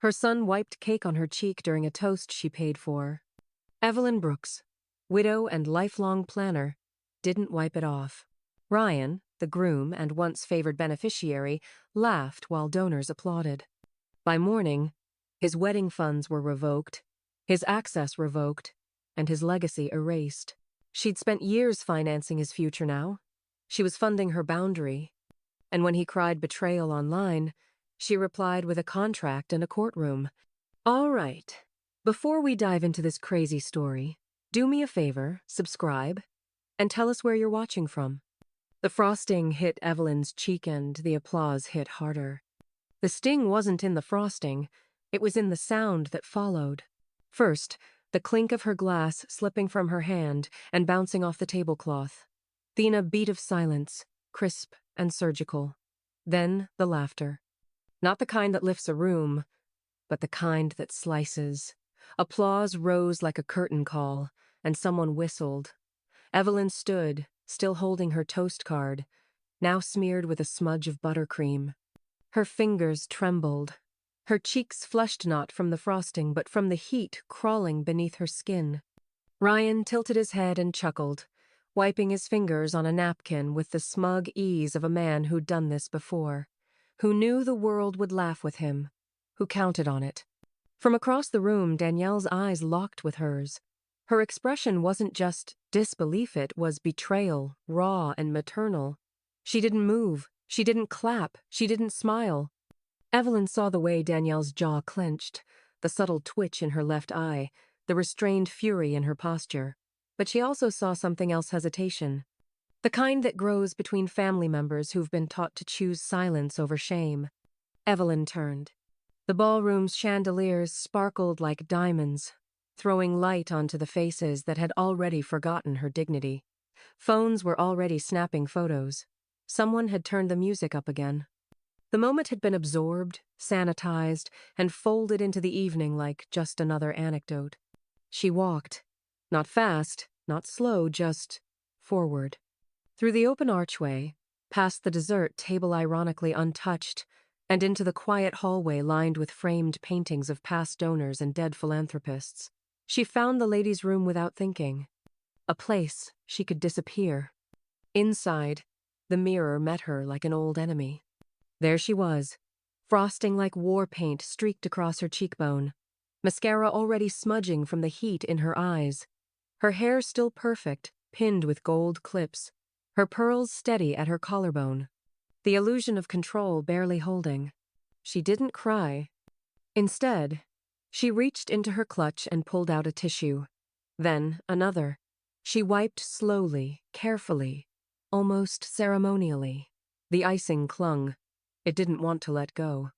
Her son wiped cake on her cheek during a toast she paid for. Evelyn Brooks, widow and lifelong planner, didn't wipe it off. Ryan, the groom and once favored beneficiary, laughed while donors applauded. By morning, his wedding funds were revoked, his access revoked, and his legacy erased. She'd spent years financing his future now. She was funding her boundary. And when he cried betrayal online, she replied with a contract and a courtroom. All right. Before we dive into this crazy story, do me a favor, subscribe, and tell us where you're watching from. The frosting hit Evelyn's cheek and the applause hit harder. The sting wasn't in the frosting, it was in the sound that followed. First, the clink of her glass slipping from her hand and bouncing off the tablecloth. Then a beat of silence, crisp and surgical. Then the laughter. Not the kind that lifts a room, but the kind that slices. Applause rose like a curtain call, and someone whistled. Evelyn stood, still holding her toast card, now smeared with a smudge of buttercream. Her fingers trembled. Her cheeks flushed not from the frosting, but from the heat crawling beneath her skin. Ryan tilted his head and chuckled, wiping his fingers on a napkin with the smug ease of a man who'd done this before, who knew the world would laugh with him, who counted on it. From across the room, Danielle's eyes locked with hers. Her expression wasn't just disbelief, it was betrayal, raw and maternal. She didn't move, she didn't clap, she didn't smile. Evelyn saw the way Danielle's jaw clenched, the subtle twitch in her left eye, the restrained fury in her posture. But she also saw something else: hesitation. The kind that grows between family members who've been taught to choose silence over shame. Evelyn turned. The ballroom's chandeliers sparkled like diamonds, throwing light onto the faces that had already forgotten her dignity. Phones were already snapping photos. Someone had turned the music up again. The moment had been absorbed, sanitized, and folded into the evening like just another anecdote. She walked. Not fast, not slow, just forward. Through the open archway, past the dessert table ironically untouched, and into the quiet hallway lined with framed paintings of past donors and dead philanthropists. She found the ladies' room without thinking. A place she could disappear. Inside, the mirror met her like an old enemy. There she was, frosting like war paint streaked across her cheekbone, mascara already smudging from the heat in her eyes, her hair still perfect, pinned with gold clips, her pearls steady at her collarbone, the illusion of control barely holding. She didn't cry. Instead, she reached into her clutch and pulled out a tissue. Then another. She wiped slowly, carefully, almost ceremonially. The icing clung. It didn't want to let go.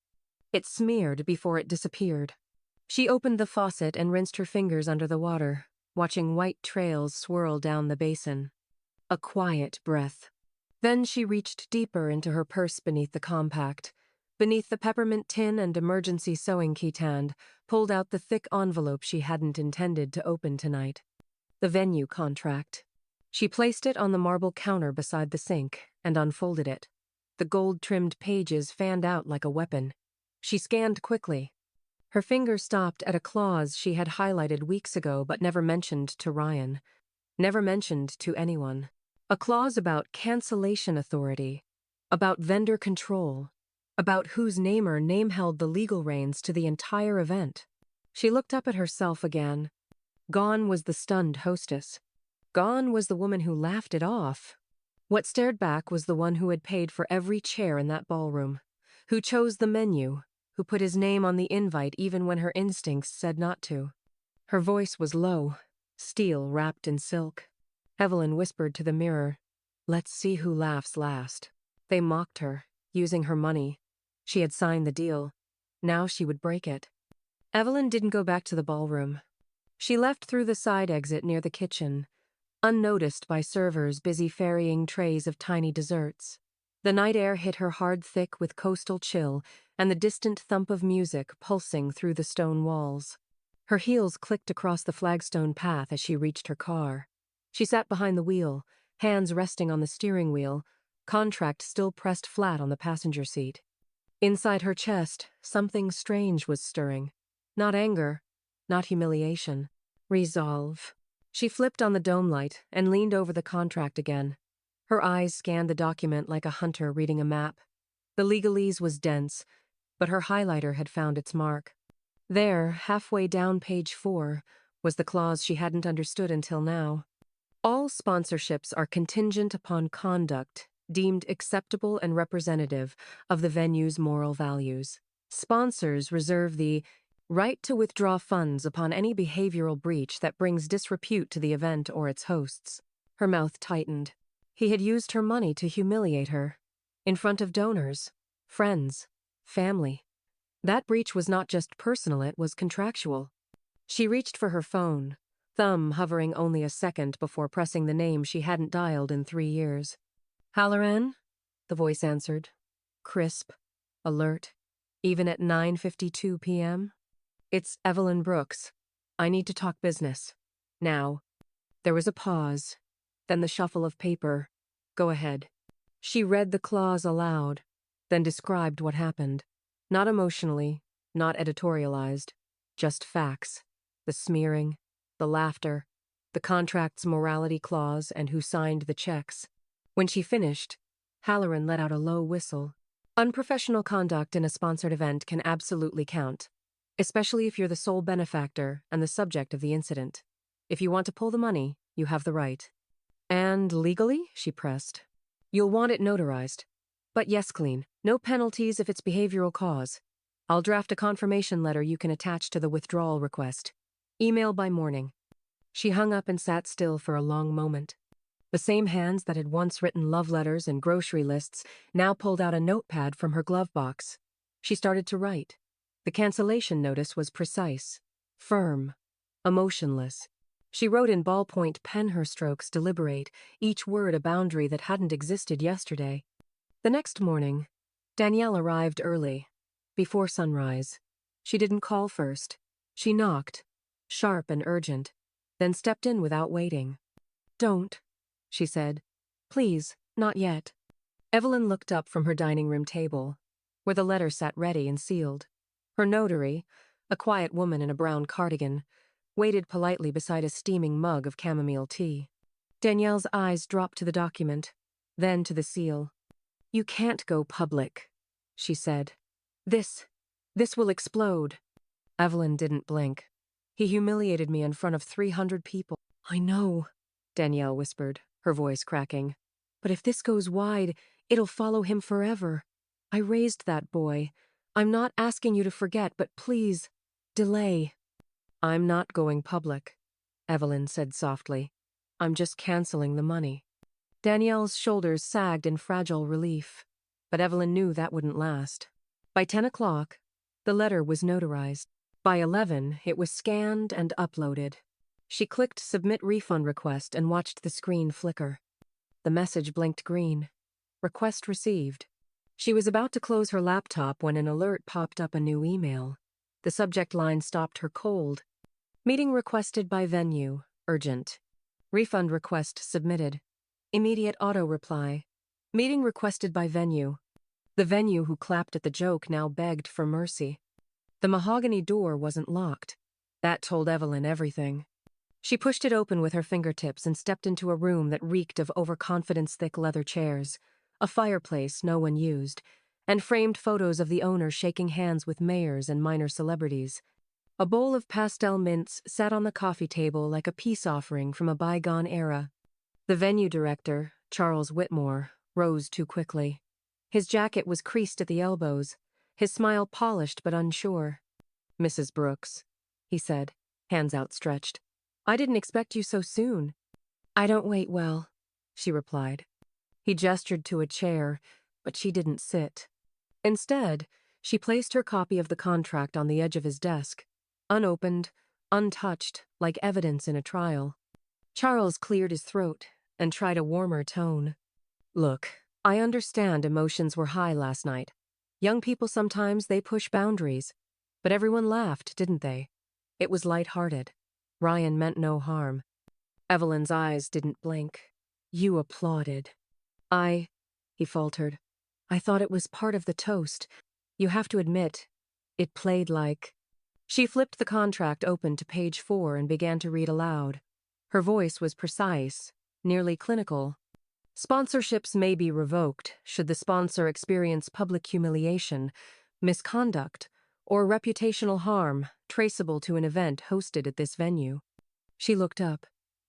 It smeared before it disappeared. She opened the faucet and rinsed her fingers under the water, watching white trails swirl down the basin. A quiet breath. Then she reached deeper into her purse beneath the compact. Beneath the peppermint tin and emergency sewing keystand, pulled out the thick envelope she hadn't intended to open tonight. The venue contract. She placed it on the marble counter beside the sink and unfolded it. The gold-trimmed pages fanned out like a weapon. She scanned quickly. Her finger stopped at a clause she had highlighted weeks ago but never mentioned to Ryan. Never mentioned to anyone. A clause about cancellation authority. About vendor control. About whose name held the legal reins to the entire event. She looked up at herself again. Gone was the stunned hostess. Gone was the woman who laughed it off. What stared back was the one who had paid for every chair in that ballroom, who chose the menu, who put his name on the invite even when her instincts said not to. Her voice was low, steel wrapped in silk. Evelyn whispered to the mirror, "Let's see who laughs last." They mocked her, using her money. She had signed the deal. Now she would break it. Evelyn didn't go back to the ballroom. She left through the side exit near the kitchen, unnoticed by servers busy ferrying trays of tiny desserts. The night air hit her hard thick with coastal chill and the distant thump of music pulsing through the stone walls. Her heels clicked across the flagstone path as she reached her car. She sat behind the wheel, hands resting on the steering wheel, contract still pressed flat on the passenger seat. Inside her chest, something strange was stirring. Not anger, not humiliation. Resolve. She flipped on the dome light and leaned over the contract again. Her eyes scanned the document like a hunter reading a map. The legalese was dense, but her highlighter had found its mark. There, halfway down page 4, was the clause she hadn't understood until now. All sponsorships are contingent upon conduct deemed acceptable and representative of the venue's moral values. Sponsors reserve the right to withdraw funds upon any behavioral breach that brings disrepute to the event or its hosts. Her mouth tightened. He had used her money to humiliate her. In front of donors, friends, family. That breach was not just personal, it was contractual. She reached for her phone, thumb hovering only a second before pressing the name she hadn't dialed in 3 years. Halloran? The voice answered. Crisp, alert, even at 9:52 p.m. It's Evelyn Brooks. I need to talk business. Now. There was a pause, then the shuffle of paper. Go ahead. She read the clause aloud, then described what happened. Not emotionally, not editorialized, just facts. The smearing, the laughter, the contract's morality clause, and who signed the checks. When she finished, Halloran let out a low whistle. Unprofessional conduct in a sponsored event can absolutely count, especially if you're the sole benefactor and the subject of the incident. If you want to pull the money, you have the right. And legally, she pressed. You'll want it notarized. But yes, clean. No penalties if it's behavioral cause. I'll draft a confirmation letter you can attach to the withdrawal request. Email by morning. She hung up and sat still for a long moment. The same hands that had once written love letters and grocery lists now pulled out a notepad from her glove box. She started to write. The cancellation notice was precise, firm, emotionless. She wrote in ballpoint pen, her strokes deliberate, each word a boundary that hadn't existed yesterday. The next morning, Danielle arrived early, before sunrise. She didn't call first. She knocked, sharp and urgent, then stepped in without waiting. Don't, she said. Please, not yet. Evelyn looked up from her dining room table, where the letter sat ready and sealed. Her notary, a quiet woman in a brown cardigan, waited politely beside a steaming mug of chamomile tea. Danielle's eyes dropped to the document, then to the seal. You can't go public, she said. This will explode. Evelyn didn't blink. He humiliated me in front of 300 people. I know, Danielle whispered, her voice cracking. But if this goes wide, it'll follow him forever. I raised that boy. I'm not asking you to forget, but please, delay. I'm not going public, Evelyn said softly. I'm just canceling the money. Danielle's shoulders sagged in fragile relief, but Evelyn knew that wouldn't last. By 10 o'clock, the letter was notarized. By 11, it was scanned and uploaded. She clicked Submit Refund Request and watched the screen flicker. The message blinked green. Request received. She was about to close her laptop when an alert popped up, a new email. The subject line stopped her cold. Meeting requested by venue. Urgent. Refund request submitted. Immediate auto reply. Meeting requested by venue. The venue who clapped at the joke now begged for mercy. The mahogany door wasn't locked. That told Evelyn everything. She pushed it open with her fingertips and stepped into a room that reeked of overconfidence, thick leather chairs, a fireplace no one used, and framed photos of the owner shaking hands with mayors and minor celebrities. A bowl of pastel mints sat on the coffee table like a peace offering from a bygone era. The venue director, Charles Whitmore, rose too quickly. His jacket was creased at the elbows, his smile polished but unsure. Mrs. Brooks, he said, hands outstretched. I didn't expect you so soon. I don't wait well, she replied. He gestured to a chair, but she didn't sit. Instead, she placed her copy of the contract on the edge of his desk, unopened, untouched, like evidence in a trial. Charles cleared his throat and tried a warmer tone. Look, I understand emotions were high last night. Young people sometimes, they push boundaries. But everyone laughed, didn't they? It was light-hearted. Ryan meant no harm. Evelyn's eyes didn't blink. You applauded. He faltered. I thought it was part of the toast. You have to admit, it played like. She flipped the contract open to page 4 and began to read aloud. Her voice was precise, nearly clinical. Sponsorships may be revoked should the sponsor experience public humiliation, misconduct, or reputational harm traceable to an event hosted at this venue. She looked up.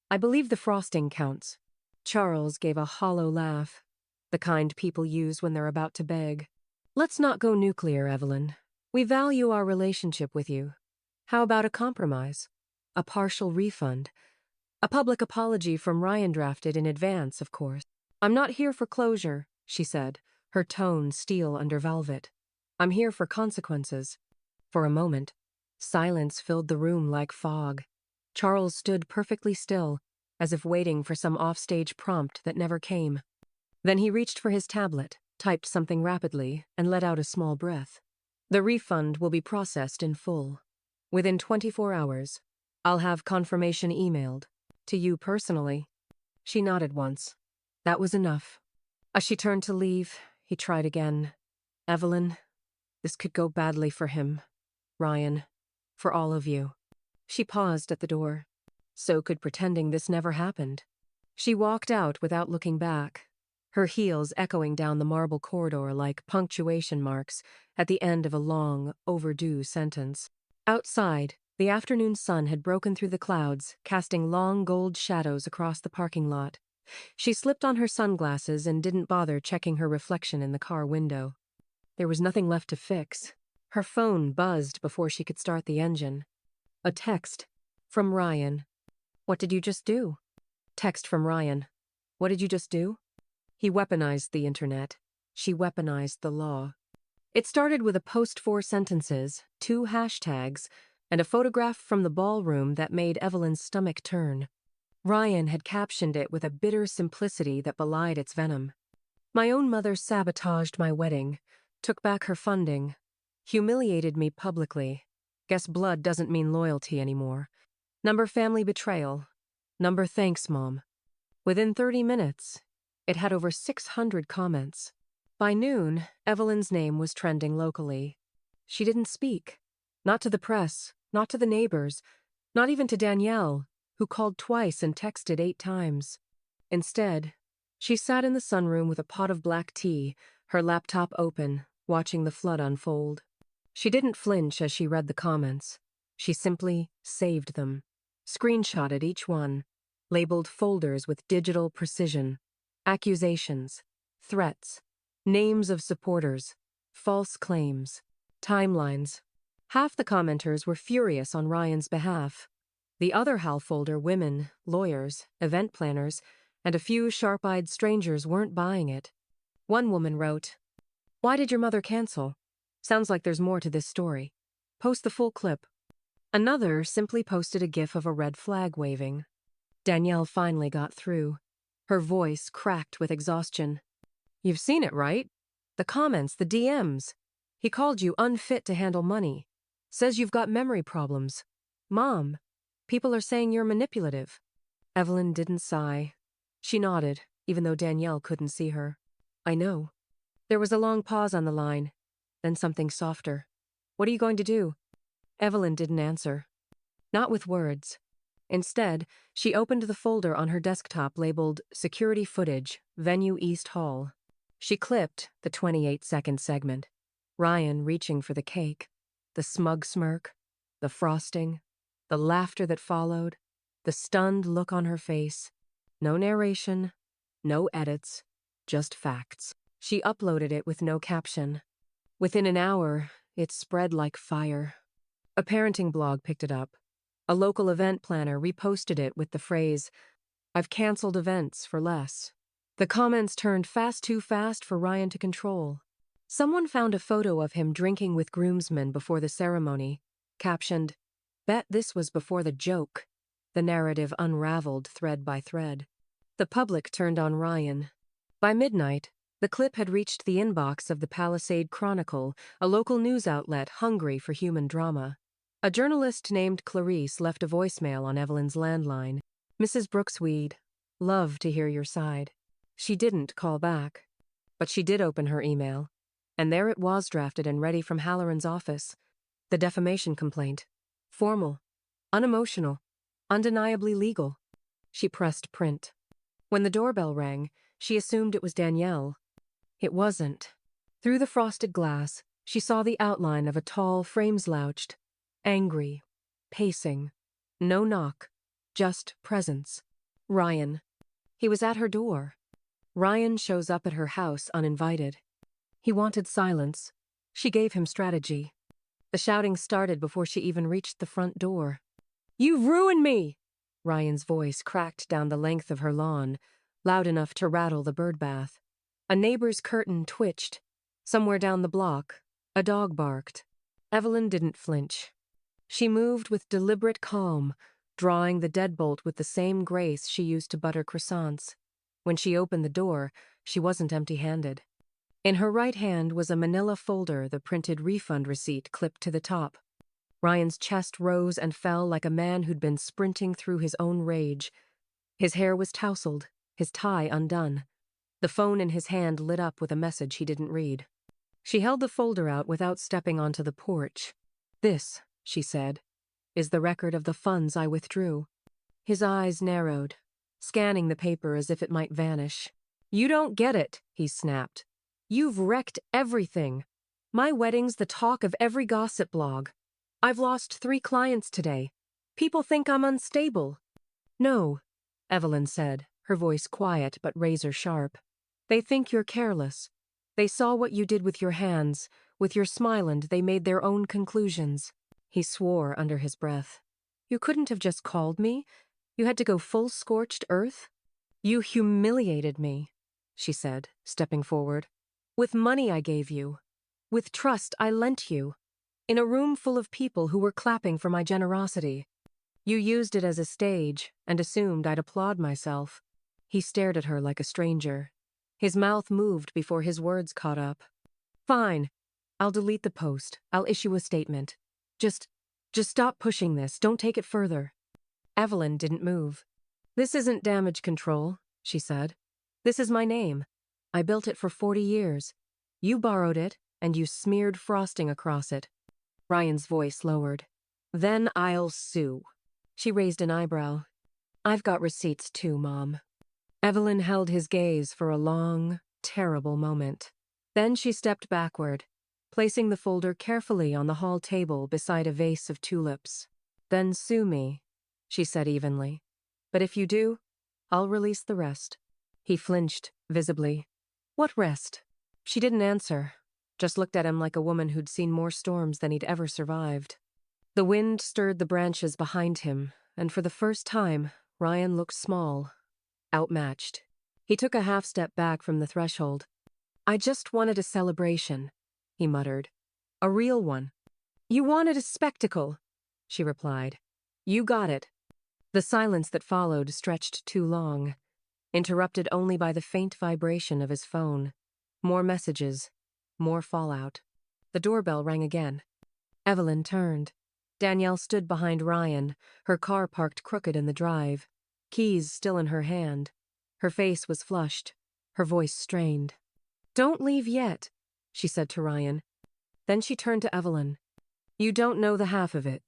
I believe the frosting counts. Charles gave a hollow laugh, the kind people use when they're about to beg. Let's not go nuclear, Evelyn. We value our relationship with you. How about a compromise? A partial refund? A public apology from Ryan drafted in advance, of course. I'm not here for closure, she said, her tone steel under velvet. I'm here for consequences. For a moment, silence filled the room like fog. Charles stood perfectly still, as if waiting for some offstage prompt that never came. Then he reached for his tablet, typed something rapidly, and let out a small breath. The refund will be processed in full. Within 24 hours, I'll have confirmation emailed. To you personally. She nodded once. That was enough. As she turned to leave, he tried again. Evelyn, this could go badly for him. Ryan, for all of you. She paused at the door. So could pretending this never happened. She walked out without looking back, her heels echoing down the marble corridor like punctuation marks at the end of a long, overdue sentence. Outside, the afternoon sun had broken through the clouds, casting long gold shadows across the parking lot. She slipped on her sunglasses and didn't bother checking her reflection in the car window. There was nothing left to fix. Her phone buzzed before she could start the engine. A text. From Ryan. What did you just do? Text from Ryan. What did you just do? He weaponized the internet. She weaponized the law. It started with a post 4 sentences, 2 hashtags, and a photograph from the ballroom that made Evelyn's stomach turn. Ryan had captioned it with a bitter simplicity that belied its venom. My own mother sabotaged my wedding, took back her funding, humiliated me publicly. Guess blood doesn't mean loyalty anymore. Number family betrayal. Number thanks, Mom. Within 30 minutes, it had over 600 comments. By noon, Evelyn's name was trending locally. She didn't speak. Not to the press, not to the neighbors, not even to Danielle, who called twice and texted 8 times. Instead, she sat in the sunroom with a pot of black tea, her laptop open, watching the flood unfold. She didn't flinch as she read the comments. She simply saved them, screenshotted each one, labeled folders with digital precision, accusations, threats, names of supporters, false claims, timelines. Half the commenters were furious on Ryan's behalf. The other half folder, women, lawyers, event planners, and a few sharp-eyed strangers weren't buying it. One woman wrote, "Why did your mother cancel? Sounds like there's more to this story. Post the full clip." Another simply posted a gif of a red flag waving. Danielle finally got through. Her voice cracked with exhaustion. You've seen it, right? The comments, the DMs. He called you unfit to handle money. Says you've got memory problems. Mom, people are saying you're manipulative. Evelyn didn't sigh. She nodded, even though Danielle couldn't see her. I know. There was a long pause on the line, then something softer. What are you going to do? Evelyn didn't answer. Not with words. Instead, she opened the folder on her desktop labeled Security Footage, Venue East Hall. She clipped the 28-second segment. Ryan reaching for the cake, the smug smirk, the frosting, the laughter that followed, the stunned look on her face. No narration, no edits, just facts. She uploaded it with no caption. Within an hour, it spread like fire. A parenting blog picked it up. A local event planner reposted it with the phrase, I've canceled events for less. The comments turned too fast for Ryan to control. Someone found a photo of him drinking with groomsmen before the ceremony, captioned, Bet this was before the joke. The narrative unraveled thread by thread. The public turned on Ryan. By midnight, the clip had reached the inbox of the Palisade Chronicle, a local news outlet hungry for human drama. A journalist named Clarice left a voicemail on Evelyn's landline. Mrs. Brooksweed, love to hear your side. She didn't call back, but she did open her email. And there it was, drafted and ready from Halloran's office. The defamation complaint. Formal. Unemotional. Undeniably legal. She pressed print. When the doorbell rang, she assumed it was Danielle. It wasn't. Through the frosted glass, she saw the outline of a tall, frame-slouched, angry, pacing. No knock, just presence. Ryan. He was at her door. Ryan shows up at her house uninvited. He wanted silence. She gave him strategy. The shouting started before she even reached the front door. "You've ruined me!" Ryan's voice cracked down the length of her lawn, loud enough to rattle the birdbath. A neighbor's curtain twitched. Somewhere down the block, a dog barked. Evelyn didn't flinch. She moved with deliberate calm, drawing the deadbolt with the same grace she used to butter croissants. When she opened the door, she wasn't empty-handed. In her right hand was a manila folder, the printed refund receipt clipped to the top. Ryan's chest rose and fell like a man who'd been sprinting through his own rage. His hair was tousled, his tie undone. The phone in his hand lit up with a message he didn't read. She held the folder out without stepping onto the porch. "This," she said, "is the record of the funds I withdrew." His eyes narrowed, scanning the paper as if it might vanish. "You don't get it," he snapped. "You've wrecked everything. My wedding's the talk of every gossip blog. I've lost 3 clients today. People think I'm unstable." "No," Evelyn said, her voice quiet but razor sharp. "They think you're careless. They saw what you did with your hands, with your smile, and they made their own conclusions." He swore under his breath. "You couldn't have just called me? You had to go full scorched earth?" "You humiliated me," she said, stepping forward. "With money I gave you. With trust I lent you. In a room full of people who were clapping for my generosity. You used it as a stage and assumed I'd applaud myself." He stared at her like a stranger. His mouth moved before his words caught up. "Fine. I'll delete the post. I'll issue a statement. Just stop pushing this. Don't take it further." Evelyn didn't move. "This isn't damage control," she said. "This is my name. I built it for 40 years. You borrowed it, and you smeared frosting across it." Ryan's voice lowered. "Then I'll sue." She raised an eyebrow. "I've got receipts too, Mom." Evelyn held his gaze for a long, terrible moment. Then she stepped backward, placing the folder carefully on the hall table beside a vase of tulips. "Then sue me," she said evenly. "But if you do, I'll release the rest." He flinched, visibly. "What rest?" She didn't answer, just looked at him like a woman who'd seen more storms than he'd ever survived. The wind stirred the branches behind him, and for the first time, Ryan looked small, outmatched. He took a half step back from the threshold. "I just wanted a celebration," he muttered. "A real one." "You wanted a spectacle," she replied. "You got it." The silence that followed stretched too long, interrupted only by the faint vibration of his phone. More messages, more fallout. The doorbell rang again. Evelyn turned. Danielle stood behind Ryan, her car parked crooked in the drive, keys still in her hand. Her face was flushed, her voice strained. "Don't leave yet," she said to Ryan. Then she turned to Evelyn. "You don't know the half of it,"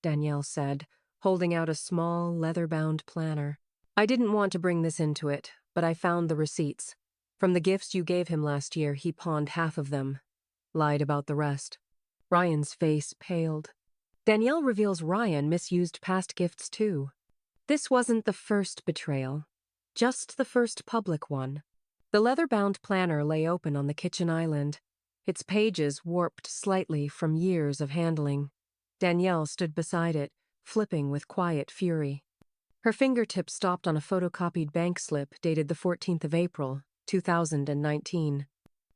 Danielle said, holding out a small, leather-bound planner. "I didn't want to bring this into it, but I found the receipts. From the gifts you gave him last year, he pawned half of them. Lied about the rest." Ryan's face paled. Danielle reveals Ryan misused past gifts too. This wasn't the first betrayal, just the first public one. The leather-bound planner lay open on the kitchen island, its pages warped slightly from years of handling. Danielle stood beside it, flipping with quiet fury. Her fingertips stopped on a photocopied bank slip dated the 14th of April, 2019.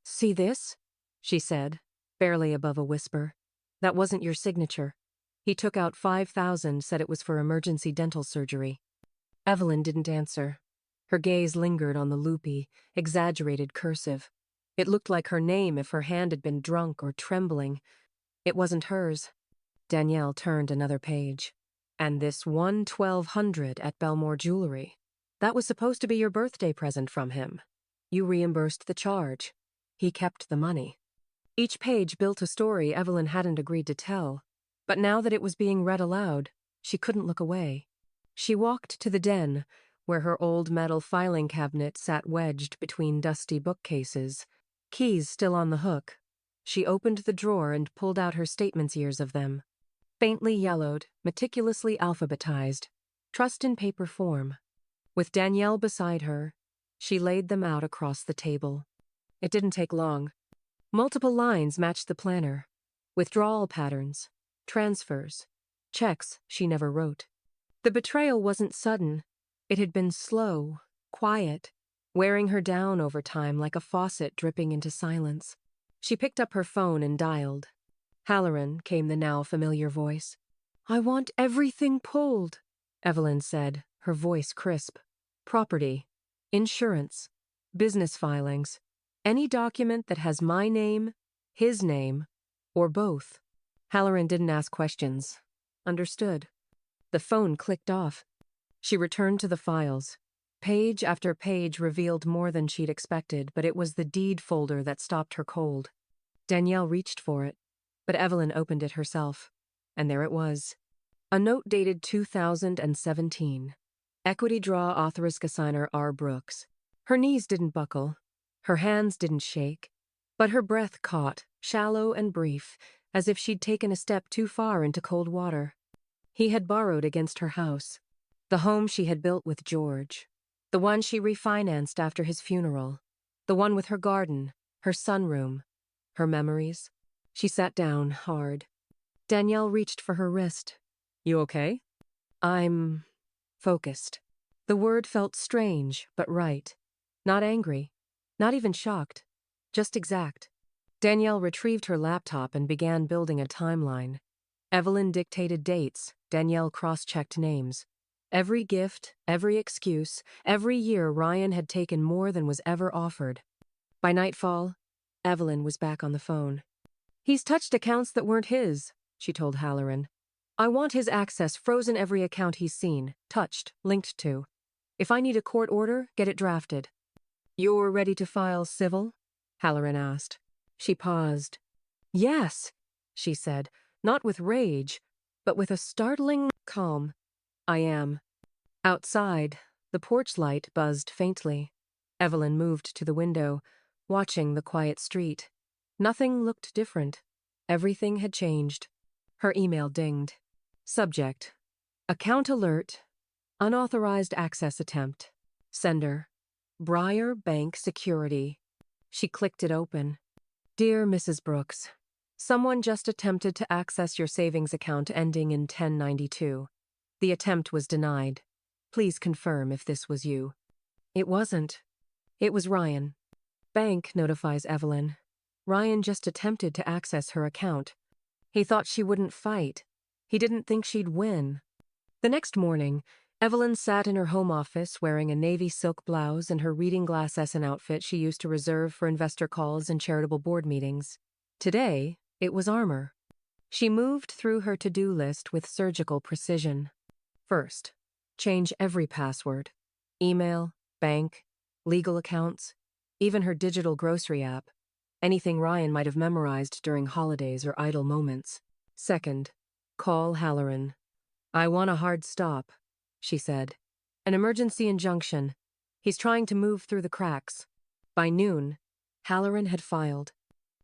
"See this?" she said, barely above a whisper. "That wasn't your signature. He took out $5,000, said it was for emergency dental surgery." Evelyn didn't answer. Her gaze lingered on the loopy, exaggerated cursive. It looked like her name if her hand had been drunk or trembling. It wasn't hers. Danielle turned another page. "And this 1/1200 at Belmore Jewelry. That was supposed to be your birthday present from him. You reimbursed the charge. He kept the money." Each page built a story Evelyn hadn't agreed to tell, but now that it was being read aloud, she couldn't look away. She walked to the den, where her old metal filing cabinet sat wedged between dusty bookcases, keys still on the hook. She opened the drawer and pulled out her statements years of them. Faintly yellowed, meticulously alphabetized, trust in paper form. With Danielle beside her, she laid them out across the table. It didn't take long. Multiple lines matched the planner. Withdrawal patterns, transfers, checks she never wrote. The betrayal wasn't sudden. It had been slow, quiet, wearing her down over time like a faucet dripping into silence. She picked up her phone and dialed. Halloran, came the now familiar voice. "I want everything pulled," Evelyn said, her voice crisp. "Property, insurance, business filings, any document that has my name, his name, or both." Halloran didn't ask questions. Understood. The phone clicked off. She returned to the files. Page after page revealed more than she'd expected, but it was the deed folder that stopped her cold. Danielle reached for it, but Evelyn opened it herself. And there it was. A note dated 2017. Equity draw authorisk assigner R. Brooks. Her knees didn't buckle. Her hands didn't shake. But her breath caught, shallow and brief, as if she'd taken a step too far into cold water. He had borrowed against her house. The home she had built with George. The one she refinanced after his funeral. The one with her garden, her sunroom, her memories. She sat down, hard. Danielle reached for her wrist. "You okay?" "I'm focused." The word felt strange, but right. Not angry. Not even shocked. Just exact. Danielle retrieved her laptop and began building a timeline. Evelyn dictated dates. Danielle cross-checked names. Every gift, every excuse, every year Ryan had taken more than was ever offered. By nightfall, Evelyn was back on the phone. "He's touched accounts that weren't his," she told Halloran. "I want his access frozen, every account he's seen, touched, linked to. If I need a court order, get it drafted." "You're ready to file civil?" Halloran asked. She paused. "Yes," she said, not with rage, but with a startling calm. "I am." Outside, the porch light buzzed faintly. Evelyn moved to the window, watching the quiet street. Nothing looked different. Everything had changed. Her email dinged. Subject: Account alert. Unauthorized access attempt. Sender: Briar Bank Security. She clicked it open. "Dear Mrs. Brooks, someone just attempted to access your savings account ending in 1092. The attempt was denied. Please confirm if this was you." It wasn't. It was Ryan. Bank notifies Evelyn. Ryan just attempted to access her account. He thought she wouldn't fight. He didn't think she'd win. The next morning, Evelyn sat in her home office wearing a navy silk blouse and her reading glasses and outfit she used to reserve for investor calls and charitable board meetings. Today, it was armor. She moved through her to-do list with surgical precision. First, change every password. Email, bank, legal accounts, even her digital grocery app. Anything Ryan might have memorized during holidays or idle moments. Second, call Halloran. "I want a hard stop," she said. "An emergency injunction. He's trying to move through the cracks." By noon, Halloran had filed.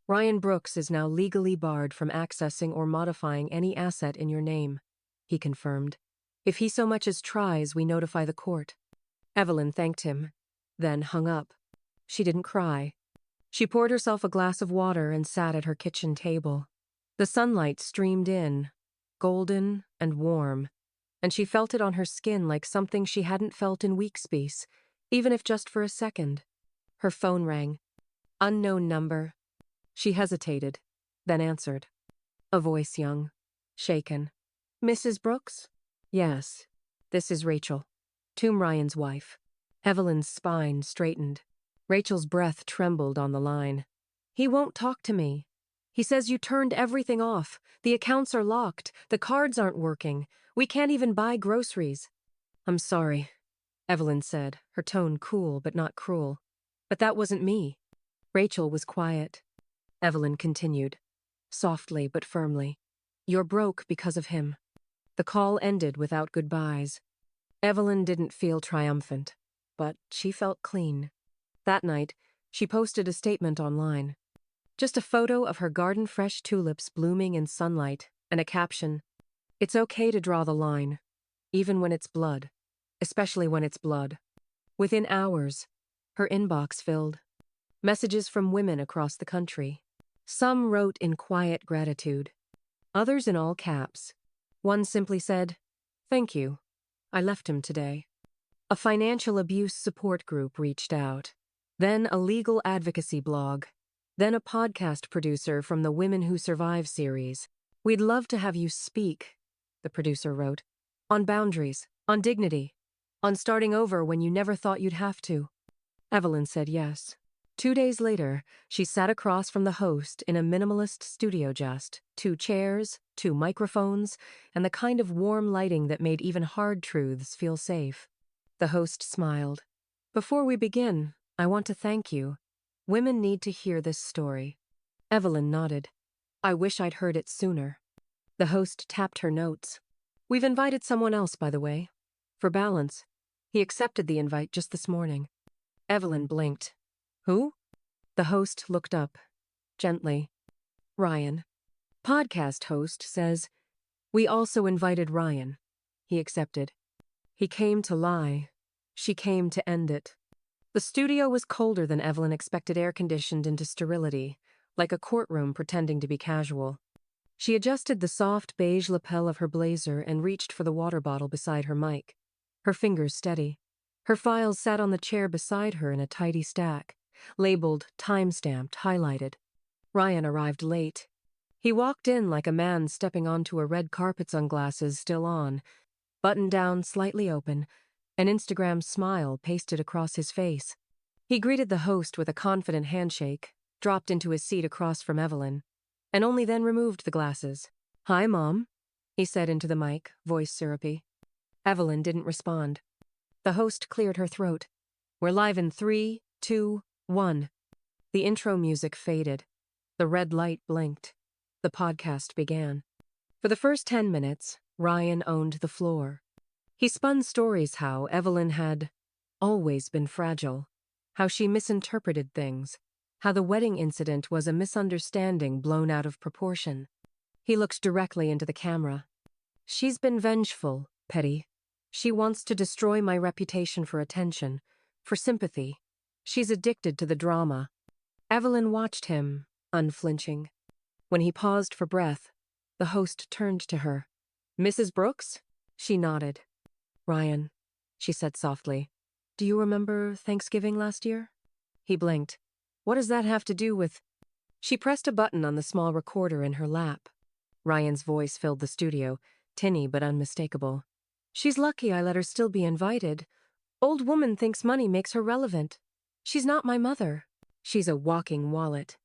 "Ryan Brooks is now legally barred from accessing or modifying any asset in your name," he confirmed. "If he so much as tries, we notify the court." Evelyn thanked him, then hung up. She didn't cry. She poured herself a glass of water and sat at her kitchen table. The sunlight streamed in, golden and warm, and she felt it on her skin like something she hadn't felt in weeks, even if just for a second. Her phone rang. Unknown number. She hesitated, then answered. A voice young, shaken. "Mrs. Brooks?" "Yes. This is Rachel. Tomb Ryan's wife." Evelyn's spine straightened. Rachel's breath trembled on the line. "He won't talk to me. He says you turned everything off. The accounts are locked. The cards aren't working. We can't even buy groceries." "I'm sorry," Evelyn said, her tone cool but not cruel. "But that wasn't me." Rachel was quiet. Evelyn continued, softly but firmly. You're broke because of him. The call ended without goodbyes. Evelyn didn't feel triumphant, but she felt clean. That night, she posted a statement online. Just a photo of her garden-fresh tulips blooming in sunlight and a caption, "It's okay to draw the line, even when it's blood, especially when it's blood." Within hours, her inbox filled. Messages from women across the country. Some wrote in quiet gratitude, others in all caps. One simply said, "Thank you. I left him today." A financial abuse support group reached out. Then a legal advocacy blog. Then a podcast producer from the Women Who Survive series. "We'd love to have you speak," the producer wrote, "on boundaries, on dignity, on starting over when you never thought you'd have to." Evelyn said yes. 2 days later, she sat across from the host in a minimalist studio just, 2 chairs, 2 microphones, and the kind of warm lighting that made even hard truths feel safe. The host smiled. "Before we begin, I want to thank you. Women need to hear this story." Evelyn nodded. "I wish I'd heard it sooner." The host tapped her notes. "We've invited someone else, by the way. For balance. He accepted the invite just this morning." Evelyn blinked. "Who?" The host looked up, gently. "Ryan. Podcast host says, we also invited Ryan. He accepted. He came to lie. She came to end it." The studio was colder than Evelyn expected, air-conditioned into sterility, like a courtroom pretending to be casual. She adjusted the soft beige lapel of her blazer and reached for the water bottle beside her mic. Her fingers steady. Her files sat on the chair beside her in a tidy stack, labeled, time-stamped, highlighted. Ryan arrived late. He walked in like a man stepping onto a red carpet, sunglasses still on, button down slightly open, an Instagram smile pasted across his face. He greeted the host with a confident handshake, dropped into his seat across from Evelyn, and only then removed the glasses. "Hi, Mom," he said into the mic, voice syrupy. Evelyn didn't respond. The host cleared her throat. "We're live in 3, 2, 1. The intro music faded. The red light blinked. The podcast began. For the first 10 minutes, Ryan owned the floor. He spun stories how Evelyn had always been fragile, how she misinterpreted things, how the wedding incident was a misunderstanding blown out of proportion. He looked directly into the camera. "She's been vengeful, Petty. She wants to destroy my reputation for attention, for sympathy. She's addicted to the drama." Evelyn watched him, unflinching. When he paused for breath, the host turned to her. "Mrs. Brooks?" She nodded. "Ryan," she said softly, "do you remember Thanksgiving last year?" He blinked. "What does that have to do with—" She pressed a button on the small recorder in her lap. Ryan's voice filled the studio, tinny but unmistakable. "She's lucky I let her still be invited. Old woman thinks money makes her relevant. She's not my mother. She's a walking wallet."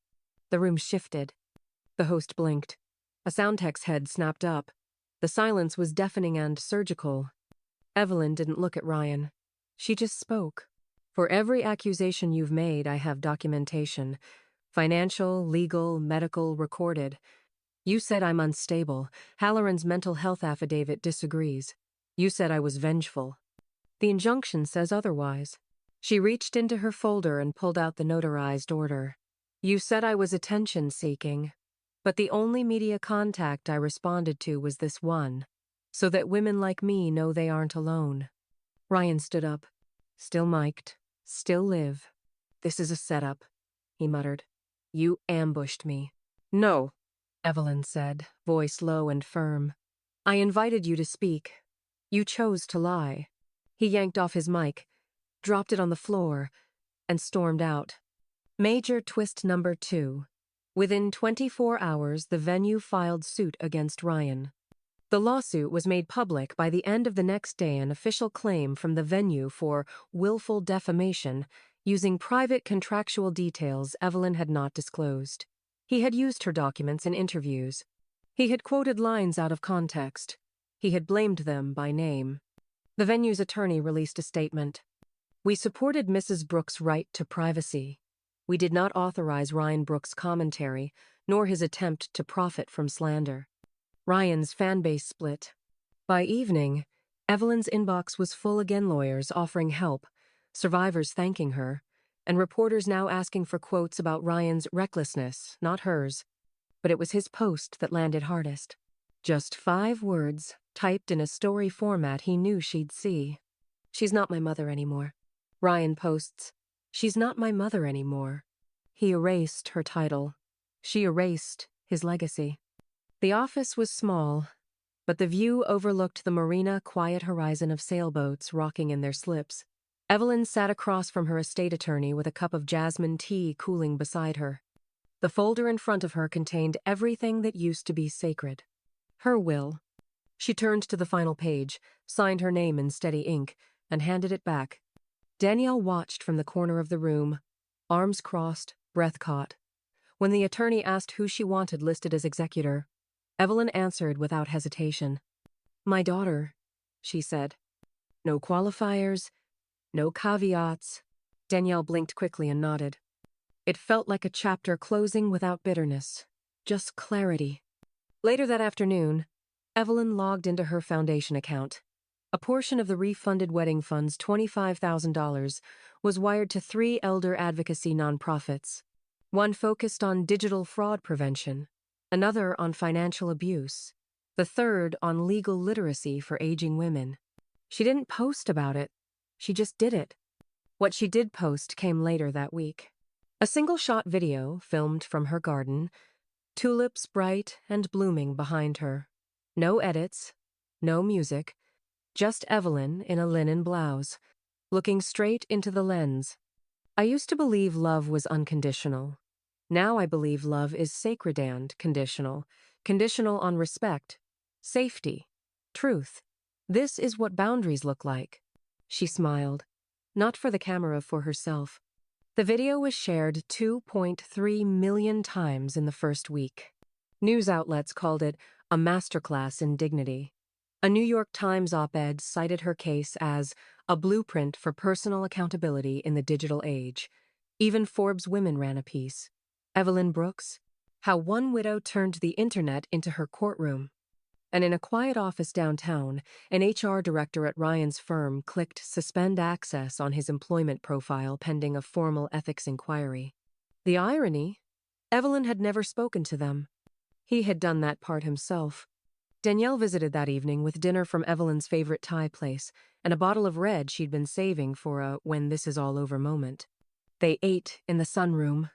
The room shifted. The host blinked. A sound tech's head snapped up. The silence was deafening and surgical. Evelyn didn't look at Ryan. She just spoke. "For every accusation you've made, I have documentation. Financial, legal, medical, recorded. You said I'm unstable. Halloran's mental health affidavit disagrees. You said I was vengeful. The injunction says otherwise." She reached into her folder and pulled out the notarized order. "You said I was attention-seeking, but the only media contact I responded to was this one, so that women like me know they aren't alone." Ryan stood up. "Still mic'd. Still live. This is a setup," he muttered. "You ambushed me." "No," Evelyn said, voice low and firm. "I invited you to speak. You chose to lie." He yanked off his mic, dropped it on the floor, and stormed out. Major twist number 2. Within 24 hours, the venue filed suit against Ryan. The lawsuit was made public by the end of the next day, an official claim from the venue for willful defamation using private contractual details Evelyn had not disclosed. He had used her documents in interviews. He had quoted lines out of context. He had blamed them by name. The venue's attorney released a statement. "We supported Mrs. Brooks' right to privacy. We did not authorize Ryan Brooks' commentary, nor his attempt to profit from slander. Ryan's fanbase split. By evening, Evelyn's inbox was full again, lawyers offering help, survivors thanking her, and reporters now asking for quotes about Ryan's recklessness, not hers. But it was his post that landed hardest. Just 5 words, typed in a story format he knew she'd see. "She's not my mother anymore." Ryan posts, "She's not my mother anymore." He erased her title. She erased his legacy. The office was small, but the view overlooked the marina quiet horizon of sailboats rocking in their slips. Evelyn sat across from her estate attorney with a cup of jasmine tea cooling beside her. The folder in front of her contained everything that used to be sacred. Her will. She turned to the final page, signed her name in steady ink, and handed it back. Danielle watched from the corner of the room, arms crossed, breath caught. When the attorney asked who she wanted listed as executor, Evelyn answered without hesitation. "My daughter," she said. No qualifiers, no caveats. Danielle blinked quickly and nodded. It felt like a chapter closing without bitterness, just clarity. Later that afternoon, Evelyn logged into her foundation account. A portion of the refunded wedding fund's $25,000 was wired to 3 elder advocacy nonprofits. One focused on digital fraud prevention, another on financial abuse, the third on legal literacy for aging women. She didn't post about it, she just did it. What she did post came later that week. A single-shot video filmed from her garden, tulips bright and blooming behind her. No edits, no music, just Evelyn in a linen blouse, looking straight into the lens. "I used to believe love was unconditional. Now I believe love is sacred and conditional, conditional on respect, safety, truth. This is what boundaries look like." She smiled, not for the camera, for herself. The video was shared 2.3 million times in the first week. News outlets called it a masterclass in dignity. A New York Times op-ed cited her case as a blueprint for personal accountability in the digital age. Even Forbes Women ran a piece. Evelyn Brooks, how one widow turned the internet into her courtroom. And in a quiet office downtown, an HR director at Ryan's firm clicked suspend access on his employment profile pending a formal ethics inquiry. The irony? Evelyn had never spoken to them. He had done that part himself. Danielle visited that evening with dinner from Evelyn's favorite Thai place and a bottle of red she'd been saving for a when this is all over moment. They ate in the sunroom,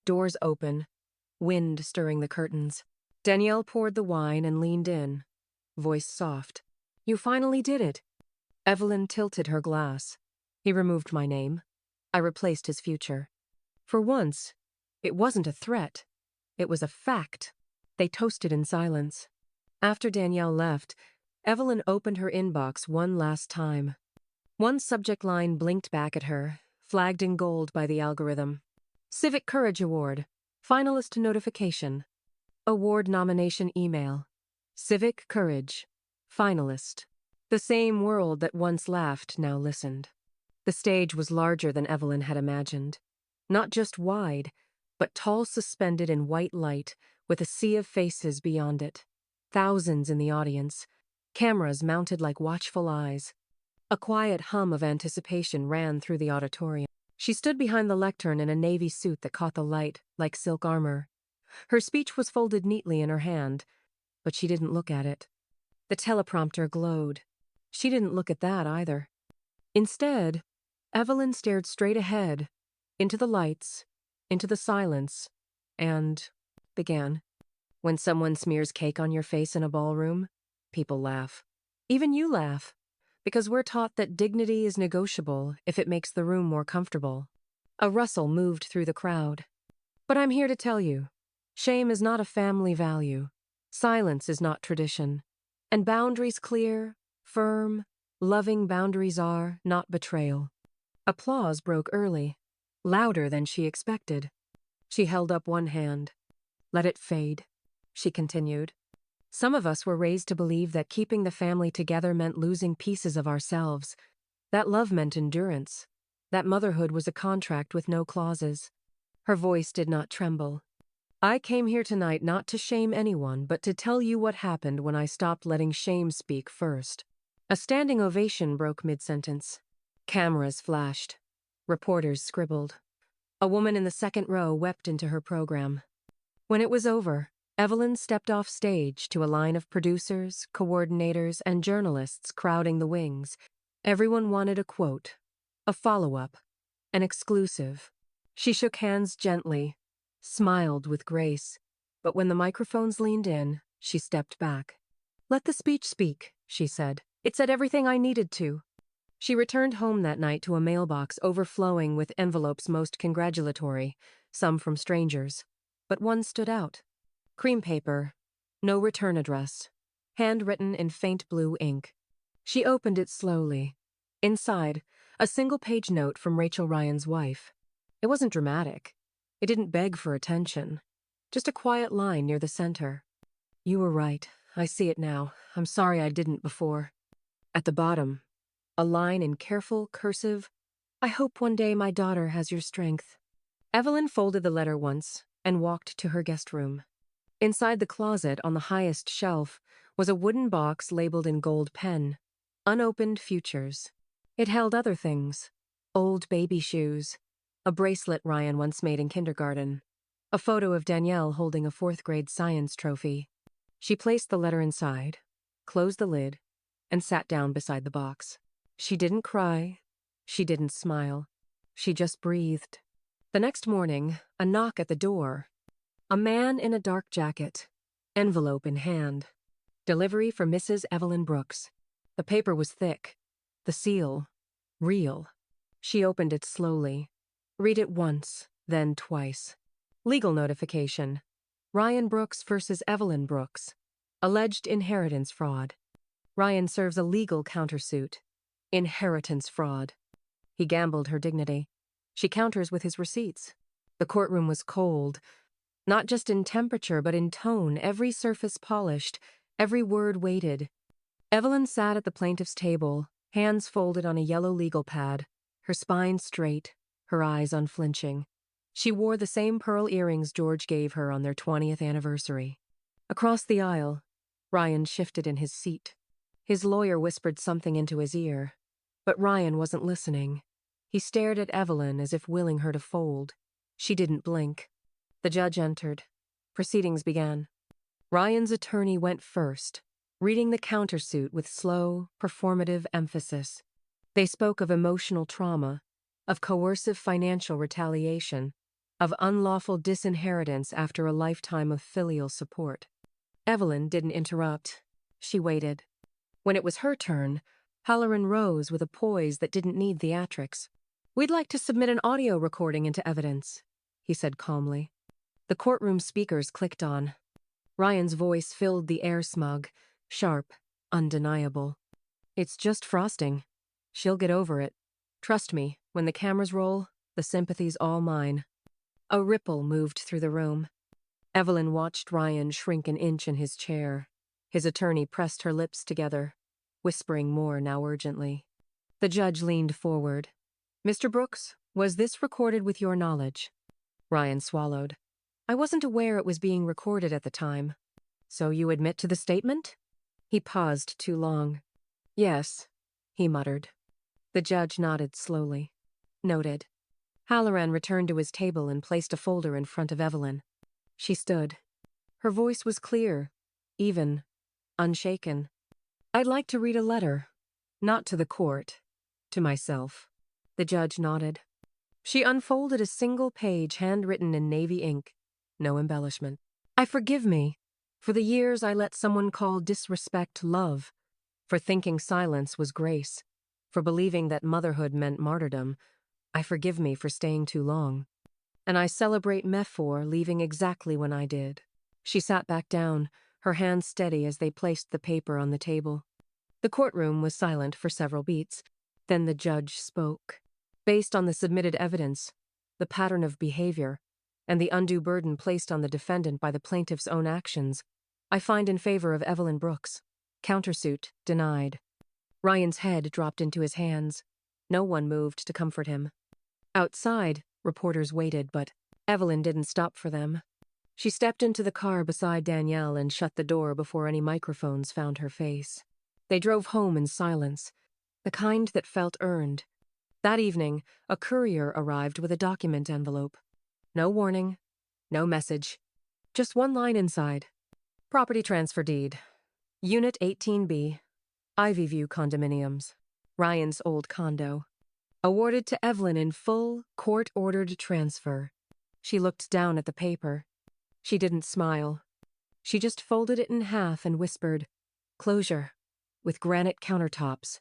doors open, wind stirring the curtains. Danielle poured the wine and leaned in, voice soft. "You finally did it." Evelyn tilted her glass. "He removed my name. I replaced his future." For once, it wasn't a threat. It was a fact. They toasted in silence. After Danielle left, Evelyn opened her inbox one last time. One subject line blinked back at her, flagged in gold by the algorithm. Civic Courage Award. Finalist notification. Award nomination email. Civic Courage. Finalist. The same world that once laughed now listened. The stage was larger than Evelyn had imagined. Not just wide, but tall, suspended in white light, with a sea of faces beyond it. Thousands in the audience, cameras mounted like watchful eyes. A quiet hum of anticipation ran through the auditorium. She stood behind the lectern in a navy suit that caught the light like silk armor. Her speech was folded neatly in her hand, but she didn't look at it. The teleprompter glowed. She didn't look at that either. Instead, Evelyn stared straight ahead, into the lights, into the silence, and began. When someone smears cake on your face in a ballroom, people laugh. Even you laugh, because we're taught that dignity is negotiable if it makes the room more comfortable. A rustle moved through the crowd. But I'm here to tell you, shame is not a family value. Silence is not tradition. And boundaries clear, firm, loving boundaries are not betrayal. Applause broke early, louder than she expected. She held up one hand. "Let it fade," she continued. "Some of us were raised to believe that keeping the family together meant losing pieces of ourselves. That love meant endurance. That motherhood was a contract with no clauses. Her voice did not tremble. I came here tonight not to shame anyone, but to tell you what happened when I stopped letting shame speak first. A standing ovation broke mid-sentence. Cameras flashed. Reporters scribbled. A woman in the second row wept into her program. When it was over, Evelyn stepped off stage to a line of producers, coordinators, and journalists crowding the wings. Everyone wanted a quote, a follow-up, an exclusive. She shook hands gently, smiled with grace, but when the microphones leaned in, she stepped back. "Let the speech speak," she said. "It said everything I needed to." She returned home that night to a mailbox overflowing with envelopes most congratulatory, some from strangers. But one stood out. Cream paper, no return address, handwritten in faint blue ink. She opened it slowly. Inside, a single-page note from Rachel Ryan's wife. It wasn't dramatic. It didn't beg for attention. Just a quiet line near the center. "You were right. I see it now. I'm sorry I didn't before." At the bottom, a line in careful cursive, "I hope one day my daughter has your strength." Evelyn folded the letter once and walked to her guest room. Inside the closet on the highest shelf was a wooden box labeled in gold pen, "Unopened Futures." It held other things, old baby shoes, a bracelet Ryan once made in kindergarten, a photo of Danielle holding a fourth-grade science trophy. She placed the letter inside, closed the lid, and sat down beside the box. She didn't cry. She didn't smile. She just breathed. The next morning, a knock at the door. A man in a dark jacket, envelope in hand. Delivery for Mrs. Evelyn Brooks. The paper was thick. The seal, real. She opened it slowly. Read it once, then twice. Legal notification. Ryan Brooks versus Evelyn Brooks. Alleged inheritance fraud. Ryan serves a legal countersuit. Inheritance fraud. He gambled her dignity. She counters with his receipts. The courtroom was cold. Not just in temperature, but in tone, every surface polished, every word weighted. Evelyn sat at the plaintiff's table, hands folded on a yellow legal pad, her spine straight, her eyes unflinching. She wore the same pearl earrings George gave her on their 20th anniversary. Across the aisle, Ryan shifted in his seat. His lawyer whispered something into his ear, but Ryan wasn't listening. He stared at Evelyn as if willing her to fold. She didn't blink. The judge entered. Proceedings began. Ryan's attorney went first, reading the countersuit with slow, performative emphasis. They spoke of emotional trauma, of coercive financial retaliation, of unlawful disinheritance after a lifetime of filial support. Evelyn didn't interrupt. She waited. When it was her turn, Halloran rose with a poise that didn't need theatrics. "We'd like to submit an audio recording into evidence," he said calmly. The courtroom speakers clicked on. Ryan's voice filled the air smug, sharp, undeniable. "It's just frosting. She'll get over it. Trust me, when the cameras roll, the sympathy's all mine." A ripple moved through the room. Evelyn watched Ryan shrink an inch in his chair. His attorney pressed her lips together, whispering more now urgently. The judge leaned forward. "Mr. Brooks, was this recorded with your knowledge?" Ryan swallowed. "I wasn't aware it was being recorded at the time." "So you admit to the statement?" He paused too long. "Yes," he muttered. The judge nodded slowly. "Noted." Halloran returned to his table and placed a folder in front of Evelyn. She stood. Her voice was clear, even, unshaken. "I'd like to read a letter. Not to the court. To myself." The judge nodded. She unfolded a single page handwritten in navy ink. No embellishment. "I forgive me for the years I let someone call disrespect love, for thinking silence was grace, for believing that motherhood meant martyrdom. I forgive me for staying too long. And I celebrate me for leaving exactly when I did." She sat back down, her hands steady as they placed the paper on the table. The courtroom was silent for several beats. Then the judge spoke. "Based on the submitted evidence, the pattern of behavior, and the undue burden placed on the defendant by the plaintiff's own actions, I find in favor of Evelyn Brooks. Countersuit denied." Ryan's head dropped into his hands. No one moved to comfort him. Outside, reporters waited, but Evelyn didn't stop for them. She stepped into the car beside Danielle and shut the door before any microphones found her face. They drove home in silence, the kind that felt earned. That evening, a courier arrived with a document envelope. No warning, no message. Just one line inside. Property transfer deed. Unit 18B. Ivyview condominiums. Ryan's old condo. Awarded to Evelyn in full, court-ordered transfer. She looked down at the paper. She didn't smile. She just folded it in half and whispered, "Closure. With granite countertops.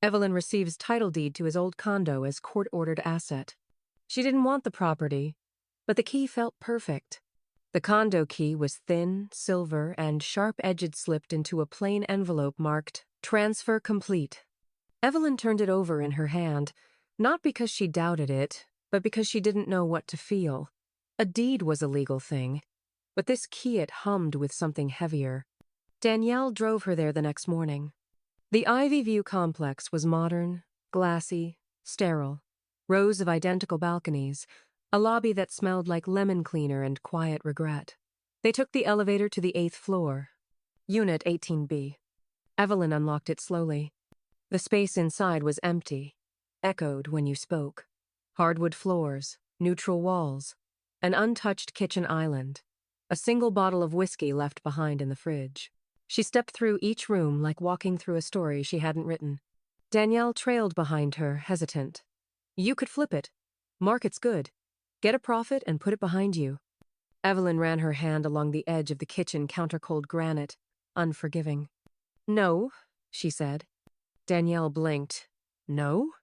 Evelyn receives title deed to his old condo as court-ordered asset." She didn't want the property, but the key felt perfect. The condo key was thin, silver, and sharp-edged slipped into a plain envelope marked, "Transfer complete." Evelyn turned it over in her hand, not because she doubted it, but because she didn't know what to feel. A deed was a legal thing, but this key it hummed with something heavier. Danielle drove her there the next morning. The Ivyview complex was modern, glassy, sterile. Rows of identical balconies, a lobby that smelled like lemon cleaner and quiet regret. They took the elevator to the 8th floor. Unit 18B. Evelyn unlocked it slowly. The space inside was empty, echoed when you spoke. Hardwood floors, neutral walls, an untouched kitchen island, a single bottle of whiskey left behind in the fridge. She stepped through each room like walking through a story she hadn't written. Danielle trailed behind her, hesitant. "You could flip it. Market's good. Get a profit and put it behind you." Evelyn ran her hand along the edge of the kitchen countercold granite, unforgiving. "No," she said. Danielle blinked. "No?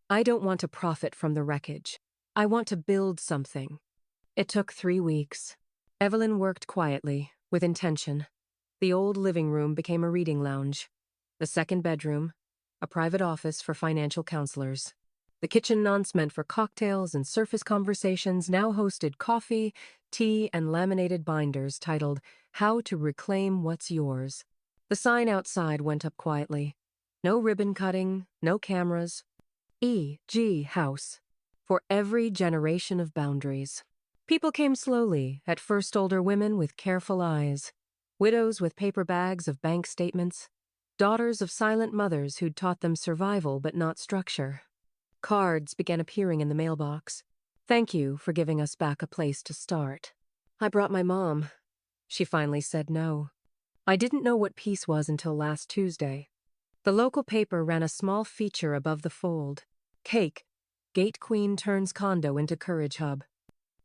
I don't want to profit from the wreckage. I want to build something." It took 3 weeks. Evelyn worked quietly, with intention. The old living room became a reading lounge. The second bedroom, a private office for financial counselors. The kitchen once meant for cocktails and surface conversations now hosted coffee, tea, and laminated binders titled, "How to Reclaim What's Yours." The sign outside went up quietly. No ribbon cutting, no cameras. E.G. House. For every generation of boundaries. People came slowly, at first older women with careful eyes. Widows with paper bags of bank statements. Daughters of silent mothers who'd taught them survival but not structure. Cards began appearing in the mailbox. "Thank you for giving us back a place to start." "I brought my mom." She finally said no. "I didn't know what peace was until last Tuesday." The local paper ran a small feature above the fold. "Cake. Gate Queen turns condo into Courage Hub."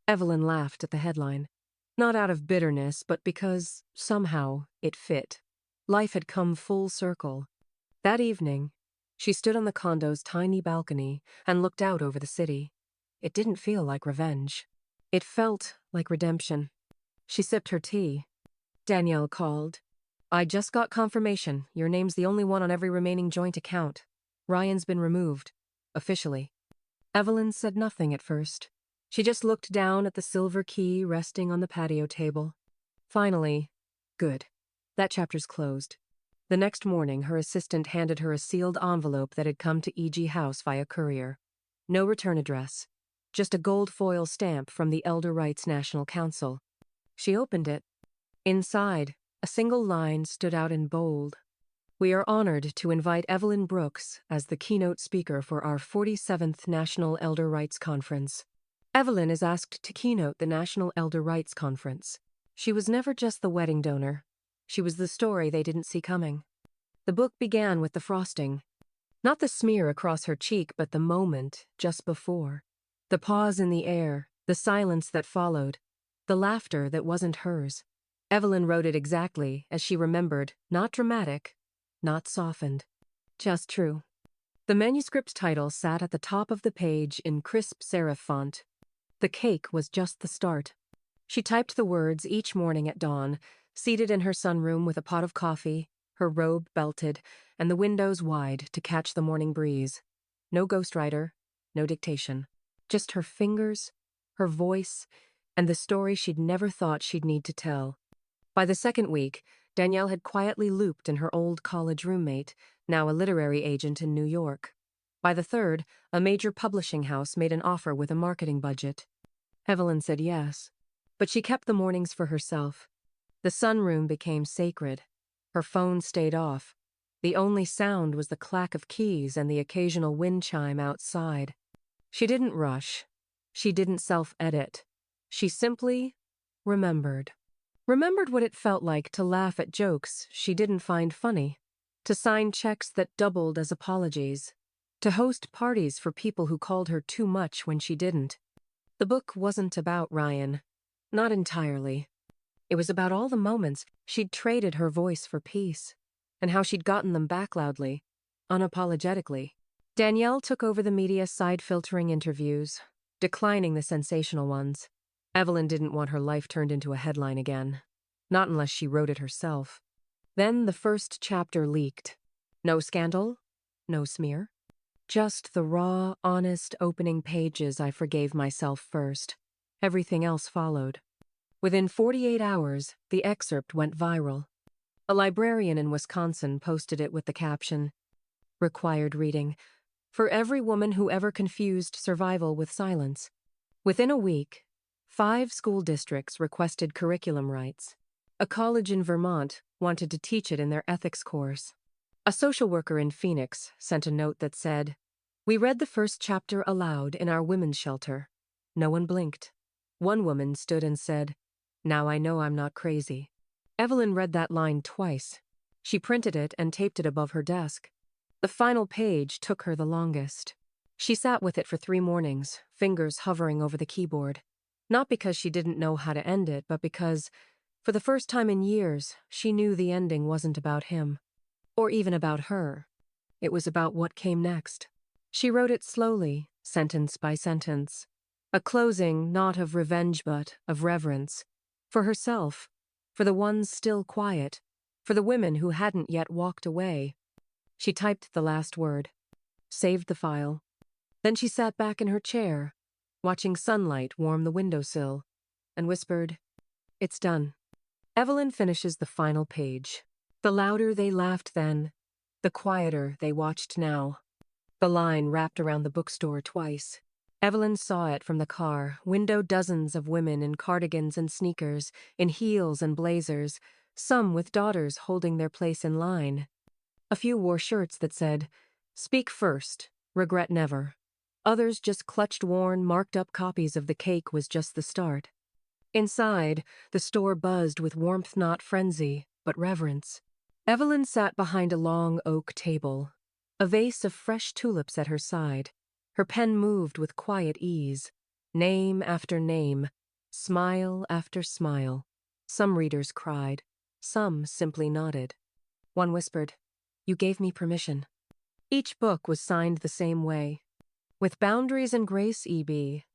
Evelyn laughed at the headline. Not out of bitterness, but because, somehow, it fit. Life had come full circle. That evening, she stood on the condo's tiny balcony and looked out over the city. It didn't feel like revenge. It felt like redemption. She sipped her tea. Danielle called. "I just got confirmation. Your name's the only one on every remaining joint account. Ryan's been removed. Officially." Evelyn said nothing at first. She just looked down at the silver key resting on the patio table. Finally, "Good. That chapter's closed." The next morning, her assistant handed her a sealed envelope that had come to E.G. House via courier. No return address. Just a gold foil stamp from the Elder Rights National Council. She opened it. Inside, a single line stood out in bold. "We are honored to invite Evelyn Brooks as the keynote speaker for our 47th National Elder Rights Conference." Evelyn is asked to keynote the National Elder Rights Conference. She was never just the wedding donor. She was the story they didn't see coming. The book began with the frosting. Not the smear across her cheek, but the moment just before. The pause in the air, the silence that followed, the laughter that wasn't hers. Evelyn wrote it exactly as she remembered, not dramatic, not softened. Just true. The manuscript title sat at the top of the page in crisp serif font. The cake was just the start. She typed the words each morning at dawn, seated in her sunroom with a pot of coffee, her robe belted, and the windows wide to catch the morning breeze. No ghostwriter, no dictation. Just her fingers, her voice, and the story she'd never thought she'd need to tell. By the second week, Danielle had quietly looped in her old college roommate, now a literary agent in New York. By the third, a major publishing house made an offer with a marketing budget. Evelyn said yes. But she kept the mornings for herself. The sunroom became sacred. Her phone stayed off. The only sound was the clack of keys and the occasional wind chime outside. She didn't rush. She didn't self-edit. She simply remembered. Remembered what it felt like to laugh at jokes she didn't find funny, to sign checks that doubled as apologies, to host parties for people who called her too much when she didn't. The book wasn't about Ryan. Not entirely. It was about all the moments she'd traded her voice for peace, and how she'd gotten them back loudly, unapologetically. Danielle took over the media side-filtering interviews, declining the sensational ones. Evelyn didn't want her life turned into a headline again. Not unless she wrote it herself. Then the first chapter leaked. No scandal, no smear. Just the raw, honest opening pages I forgave myself first. Everything else followed. Within 48 hours, the excerpt went viral. A librarian in Wisconsin posted it with the caption, "Required reading. For every woman who ever confused survival with silence." Within a week, 5 school districts requested curriculum rights. A college in Vermont wanted to teach it in their ethics course. A social worker in Phoenix sent a note that said, "We read the first chapter aloud in our women's shelter." No one blinked. One woman stood and said, "Now I know I'm not crazy." Evelyn read that line twice. She printed it and taped it above her desk. The final page took her the longest. She sat with it for 3 mornings, fingers hovering over the keyboard. Not because she didn't know how to end it, but because, for the first time in years, she knew the ending wasn't about him. Or even about her. It was about what came next. She wrote it slowly, sentence by sentence. A closing not of revenge but of reverence. For herself. For the ones still quiet. For the women who hadn't yet walked away. She typed the last word. Saved the file. Then she sat back in her chair, watching sunlight warm the windowsill, and whispered, "It's done." Evelyn finishes the final page. The louder they laughed then, the quieter they watched now. The line wrapped around the bookstore twice. Evelyn saw it from the car, window dozens of women in cardigans and sneakers, in heels and blazers, some with daughters holding their place in line. A few wore shirts that said, "Speak first, regret never." Others just clutched worn, marked-up copies of The Cake Was Just the Start. Inside, the store buzzed with warmth not frenzy, but reverence. Evelyn sat behind a long oak table, a vase of fresh tulips at her side. Her pen moved with quiet ease. Name after name, smile after smile. Some readers cried. Some simply nodded. One whispered, "You gave me permission." Each book was signed the same way. With boundaries and grace, E.B.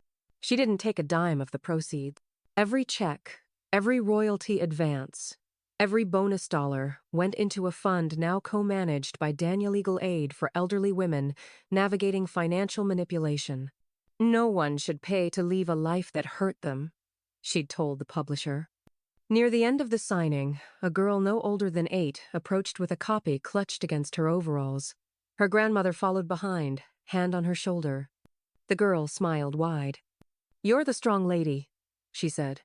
She didn't take a dime of the proceeds. Every check, every royalty advance, every bonus dollar went into a fund now co-managed by Daniel Legal Aid for elderly women navigating financial manipulation. No one should pay to leave a life that hurt them, she'd told the publisher. Near the end of the signing, a girl no older than 8 approached with a copy clutched against her overalls. Her grandmother followed behind, hand on her shoulder. The girl smiled wide. "You're the strong lady," she said.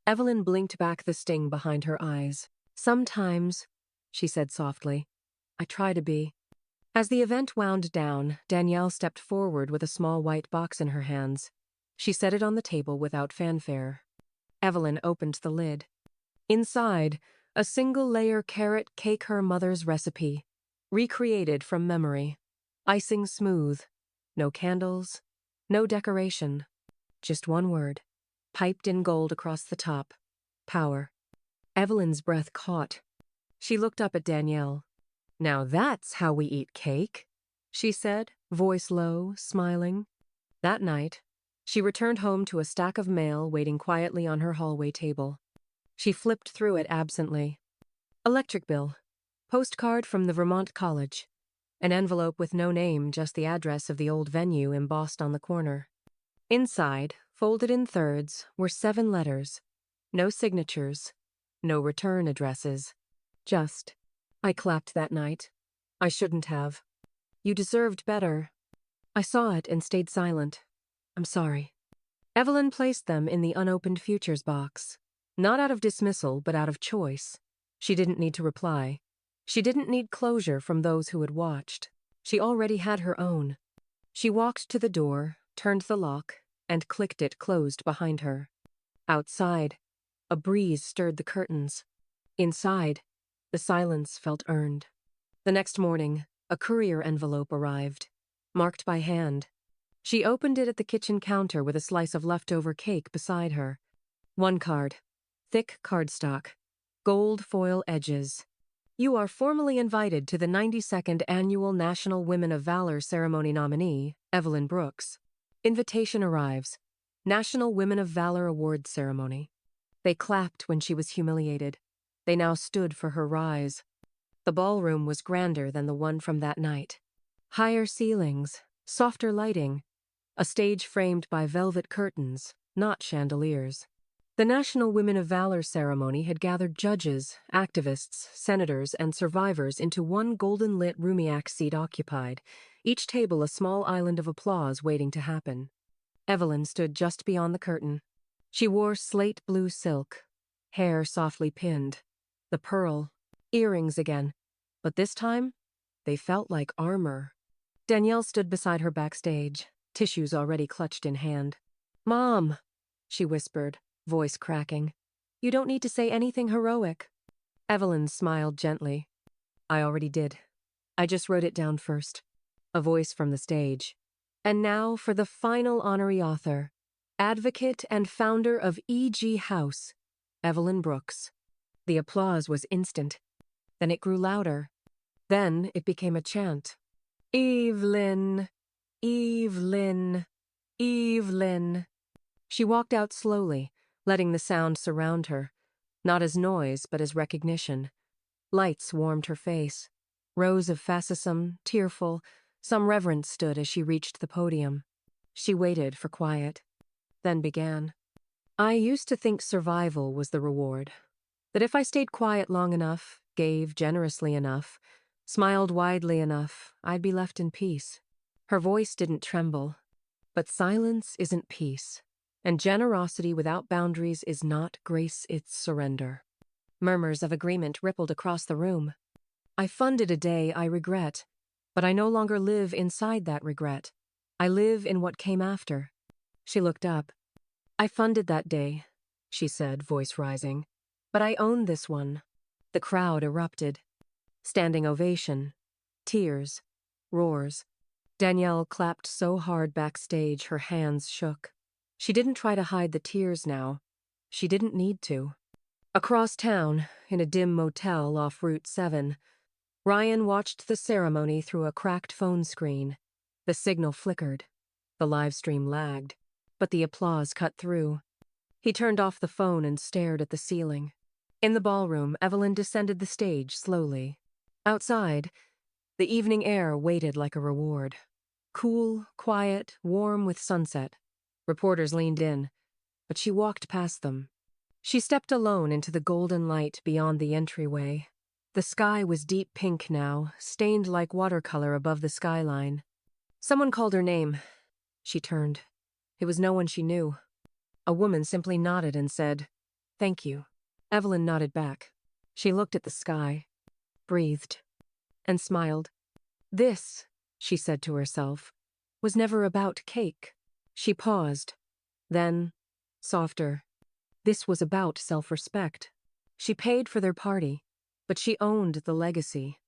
Evelyn blinked back the sting behind her eyes. "Sometimes," she said softly, "I try to be." As the event wound down, Danielle stepped forward with a small white box in her hands. She set it on the table without fanfare. Evelyn opened the lid. Inside, a single-layer carrot cake, her mother's recipe, recreated from memory. Icing smooth. No candles. No decoration. Just one word, piped in gold across the top. Power. Evelyn's breath caught. She looked up at Danielle. "Now that's how we eat cake," she said, voice low, smiling. That night, she returned home to a stack of mail waiting quietly on her hallway table. She flipped through it absently. Electric bill. Postcard from the Vermont College. An envelope with no name, just the address of the old venue embossed on the corner. Inside, folded in thirds, were 7 letters. No signatures. No return addresses. Just, "I clapped that night. I shouldn't have. You deserved better. I saw it and stayed silent. I'm sorry." Evelyn placed them in the unopened futures box. Not out of dismissal, but out of choice. She didn't need to reply. She didn't need closure from those who had watched. She already had her own. She walked to the door, turned the lock, and clicked it closed behind her. Outside, a breeze stirred the curtains. Inside, the silence felt earned. The next morning, a courier envelope arrived, marked by hand. She opened it at the kitchen counter with a slice of leftover cake beside her. One card. Thick cardstock. Gold foil edges. You are formally invited to the 92nd Annual National Women of Valor Ceremony nominee, Evelyn Brooks. Invitation arrives. National Women of Valor Awards Ceremony. They clapped when she was humiliated. They now stood for her rise. The ballroom was grander than the one from that night. Higher ceilings, softer lighting, a stage framed by velvet curtains, not chandeliers. The National Women of Valor ceremony had gathered judges, activists, senators, and survivors into one golden-lit Rumiak seat occupied, each table a small island of applause waiting to happen. Evelyn stood just beyond the curtain. She wore slate blue silk, hair softly pinned, the pearl, earrings again, but this time, they felt like armor. Danielle stood beside her backstage, tissues already clutched in hand. "Mom," she whispered, voice cracking. "You don't need to say anything heroic." Evelyn smiled gently. "I already did. I just wrote it down first." A voice from the stage. "And now for the final honorary author, advocate and founder of E.G. House, Evelyn Brooks." The applause was instant. Then it grew louder. Then it became a chant. "Evelyn, Evelyn, Evelyn." She walked out slowly, letting the sound surround her, not as noise but as recognition. Lights warmed her face. Rows of fascism, tearful, some reverence stood as she reached the podium. She waited for quiet, then began. "I used to think survival was the reward. That if I stayed quiet long enough, gave generously enough, smiled widely enough, I'd be left in peace." Her voice didn't tremble. But silence isn't peace, and generosity without boundaries is not grace, it's surrender. Murmurs of agreement rippled across the room. "I funded a day I regret, but I no longer live inside that regret. I live in what came after." She looked up. "I funded that day," she said, voice rising. "But I own this one." The crowd erupted. Standing ovation. Tears. Roars. Danielle clapped so hard backstage her hands shook. She didn't try to hide the tears now. She didn't need to. Across town, in a dim motel off Route 7, Ryan watched the ceremony through a cracked phone screen. The signal flickered. The live stream lagged, but the applause cut through. He turned off the phone and stared at the ceiling. In the ballroom, Evelyn descended the stage slowly. Outside, the evening air waited like a reward. Cool, quiet, warm with sunset. Reporters leaned in, but she walked past them. She stepped alone into the golden light beyond the entryway. The sky was deep pink now, stained like watercolor above the skyline. Someone called her name. She turned. It was no one she knew. A woman simply nodded and said, "Thank you." Evelyn nodded back. She looked at the sky, breathed, and smiled. "This," she said to herself, "was never about cake." She paused. Then, softer, this was about self-respect. She paid for their party, but she owned the legacy.